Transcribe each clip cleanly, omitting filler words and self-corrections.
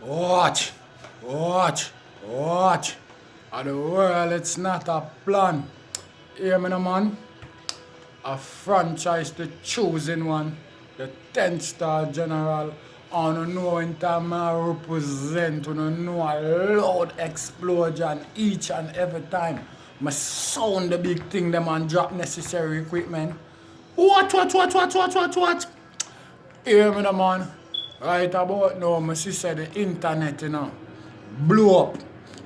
Watch, watch, watch. Of the world, it's not a plan. Hear me, no, man? A franchise to choosing one. The 10-star general. I don't know in time I represent. I don't know a loud explosion each and every time. I sound the big thing, them and drop necessary equipment. What? Hear me, the man. Right about now, my sister, the internet, blew up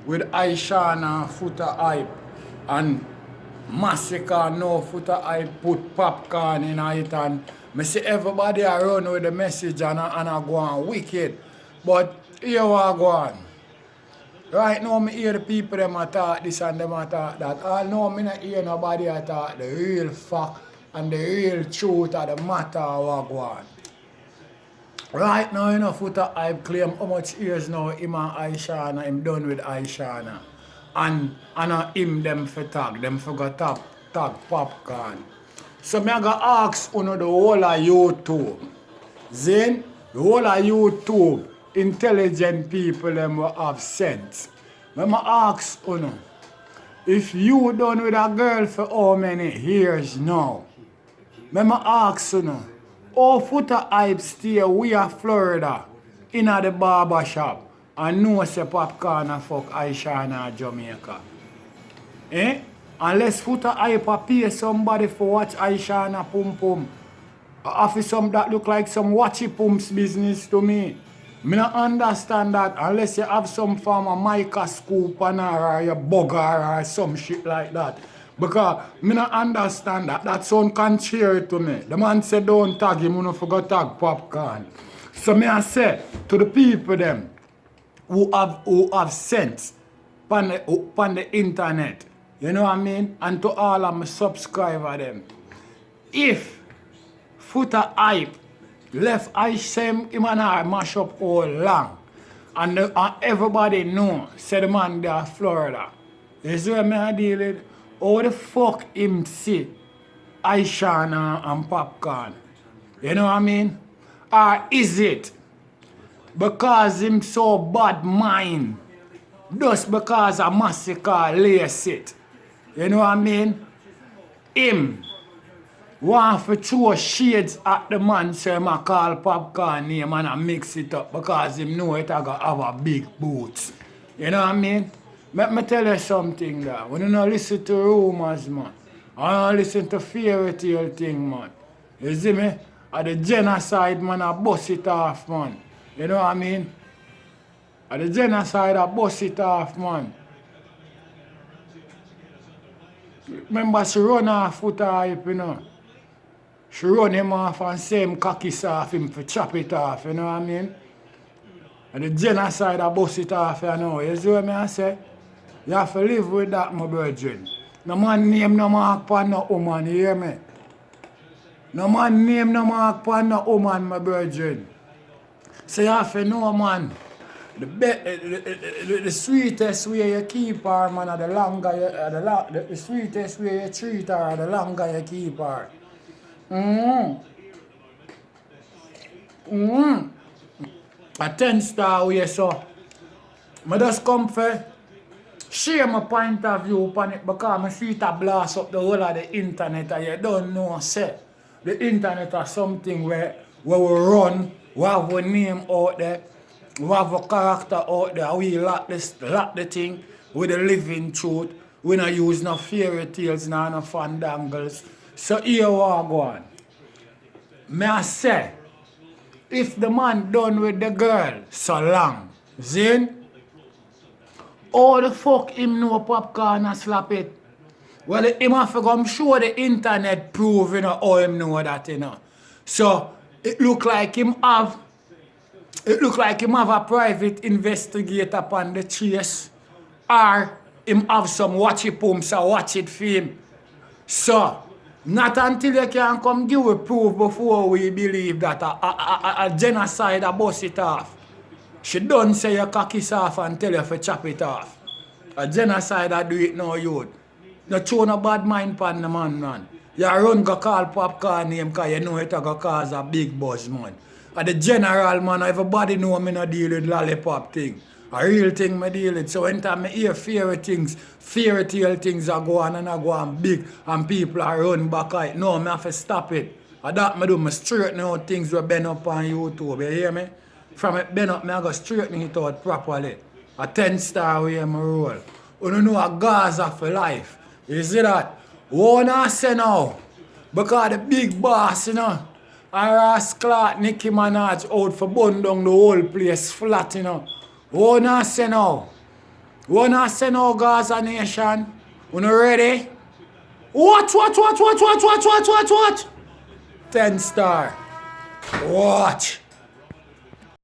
with ishawna, Foota Hype, and masicka. No, Foota Hype put popcorn in it, and I see everybody around with the message and I go on wicked. But here I go on. Right now, I hear the people them talk this and them talk that. All know I not hear nobody talk the real fact and the real truth of the matter what go on. Right now, Foota Hype claim how much years now him and ishawna, him done with ishawna. And him them for tag, them for go tag popcorn. So me go ask the whole of YouTube. Then, the whole of YouTube, intelligent people them will have sense. Me ask if you done with a girl for how many years now? Me ask how Foota Hype stay we are Florida in the barber shop and know say popcorn and fuck ishawna Jamaica. Unless Foota Hype pay somebody for watch ishawna pum pum. After some that look like some watchy pumps business to me. Me not understand that unless you have some form of microscope on her or you bug her or some shit like that. Because me not understand that. That sound contrary to me. The man said don't tag him, you don't forget tag popcorn. So me I say to the people them who have sense on the internet, you know what I mean? And to all of my subscribers them. If Foota Hype left I same him and I mash up all long. And everybody know, say the man there Florida. You see what I deal with? How the fuck him see ishawna and popcorn? You know what I mean? Or is it because him so bad mind? Just because a masicka lace it? You know what I mean? Him want to throw shades at the man so him call popcorn name and I mix it up because him know it I got have a big boots. You know what I mean? Let me tell you something there. When you don't listen to rumors, man. I don't listen to fairy tale thing, man. You see me? At the genocide, man, I bust it off, man. You know what I mean? At the genocide, I bust it off, man. Remember, she run off Foota Hype, She run him off and same cocky off him for chop it off, you know what I mean? And the genocide, I bust it off, You see what I say? You have to live with that, my brethren. No man name no mark pan no woman, you hear me? No man name no mark pan no woman, my brethren. So you have to know, man, the sweetest way you keep her, man, the longer you, the sweetest way you treat her, the longer you keep her. A 10-star way, so. I just come for share my point of view upon it because I see it a blast up the whole of the internet and you don't know, say. The internet is something where we run, we have a name out there, we have a character out there, we lock the thing with the living truth. We don't use no fairy tales, no fandangles. So here we are going. May I say, if the man done with the girl so long, Zin, how the fuck him know popcorn and slap it? Well, him have to come show the internet proof, how him know that, So, it look like him have a private investigator upon the chase. Or him have some watchy pumps or watch it for him. So, not until you can come give a proof before we believe that a genocide a bust it off. She don't say you cock it off and tell you to chop it off. A genocide I do it now, youth. You throw no bad mind pan the man. You run go call popcorn name because you know it go cause a big buzz, man. the general man, everybody know me not deal with lollipop thing. A real thing me deal with. So when time I hear fairy tale things are go on and I go on big and people are run back at it. No, me have to stop it. And that me do, me straighten out things we been up on YouTube. You hear me? From it been up, me I go straighten it out properly. A 10-star way I roll. You don't know a Gaza for life. You see that? What I say now? Because the big boss, you know, and Ross Clark, Nicki Minaj out for burn down the whole place flat, you know. What I say now? What I say now, Gaza Nation? You know ready? What? 10-star. Watch.